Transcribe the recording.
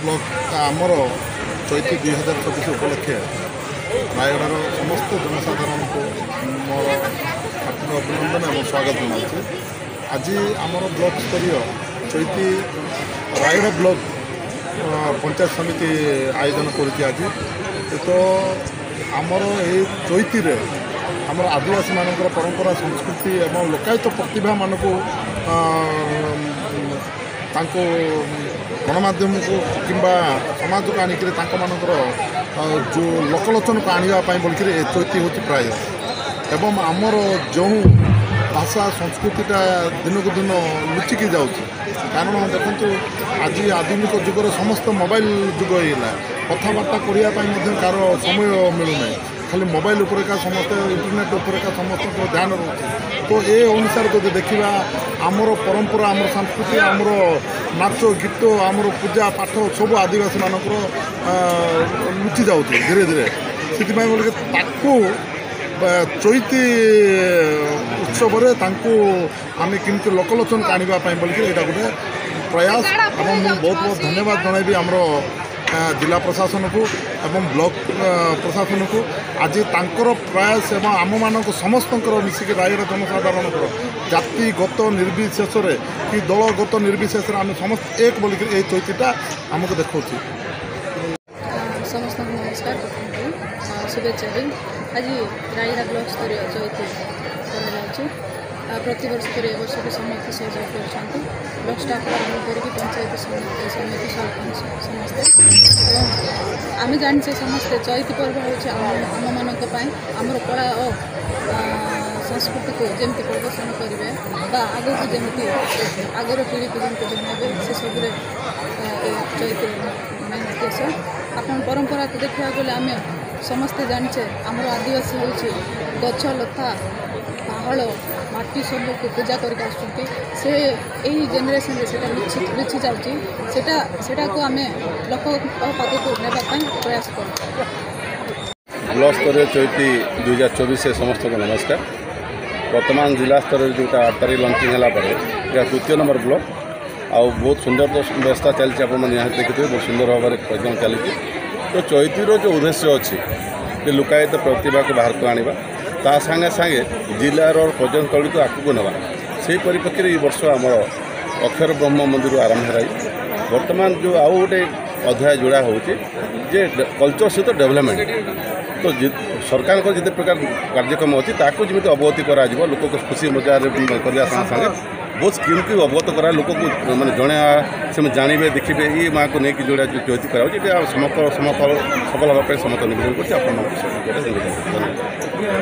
Block आमर चैती 2024 उपलक्षे रायगढ़ समस्त जनसाधारण को मोर हार्दिक अभिनंदन और स्वागत जनाऊँ। आज आमर ब्लॉक स्तरीय चैती रायगढ़ ब्लॉक पंचायत समिति आयोजन कर आज तो आमर ये चैती आमर आदिवासी मानकर परंपरा संस्कृति और लोकायत प्रतिभा मानक गणमाध्यम को किंबा समाज को आनिक जो लोकलोचन को आने बोलिक चैती हूँ प्राय एवं आमर जो भाषा संस्कृतिटा दिन को दिन लुचिकी जाऊँ कारण देखो आज आधुनिक जुगर समस्त मोबाइल जुग होगा कथबार्ता करने कार समय मिलूना खाली मोबाइल उपर का समस्त इंटरनेट उपर का समस्त ध्यान रोचे तो ये अनुसार जो देखा आमर परंपरा आमर संस्कृति आमर नाच गीत आमर पूजा पाठ सब आदिवासी मानक लुचि जाऊँ धीरे धीरे से बोल चैती उत्सव आम केमती लोकलोचन को आने बोलिक यहाँ गोटे प्रयास और मुझे बहुत बहुत धन्यवाद जनइबी आमर जिला प्रशासन को एवं ब्लॉक प्रशासन को आज तांकर प्रयास एवं आम मान समस्त मिसिक रायगढ़ जनसाधारण जातिगत निर्विशेष कि दलगत निर्विशेष आम समस्त एक बोलिक ये चैतीटा आमको देखा समस्त नमस्कार शुभेच्छा दिन आज रायगढ़ ब्लॉक स्तरीय चैती प्रति वर्ष पर वर्ष भी समस्त सहयोग कर ब्लॉक स्टाफ आरम्भ कर पंचायत समिति सरपंच समस्ते आम जाने समस्ते चैती पर्व हूँ आम मानी आमर कला और संस्कृति को जमी प्रदर्शन करेंगे आग को जमी आगर पीढ़ी को जमी जमाइबे से सब चैती मेन उद्देश्य आपन परंपरा को देखा गले आम समस्ते जाने आमर आदिवासी हूँ गछ लता पहाड़ माटी सब को पूजा करके से यही जेनेरेशन से लुचि जाऊँगी को आम लोक पाख को नापी प्रयास कर ब्लॉक स्तर चैती 2024 से समस्त को नमस्कार। वर्तमान जिला स्तर जो 8 तारीख लंचिंग है यह तृतीय नंबर ब्लॉक आउ बहुत सुंदर व्यवस्था चलती आप देखिए बहुत सुंदर भाव में प्रोग्राम चली तो चैतीर जो उद्देश्य अच्छी लुकायत प्रतिभा को बाहर को आने ता सागे सागे जिलार पर्यटनस्थली को आगू ना से परिप्रेक्षी ये वर्ष आम अक्षर ब्रह्म मंदिर आरंभ है वर्तमान जो आउ गोटे अध्याय जोड़ा होचे कल्चर सहित डेवलपमेंट तो सरकार को जिते प्रकार कार्यक्रम अच्छी जमी अवगति करा लोक को खुशी मजार करने सागे बहुत स्कीम की अवगत करा लोक को मैंने जन से जानवे देखिए ये माँ को लेकिन जोड़ा चैती कराऊँ समस्त सफल हाँपी समस्त निवेदन कर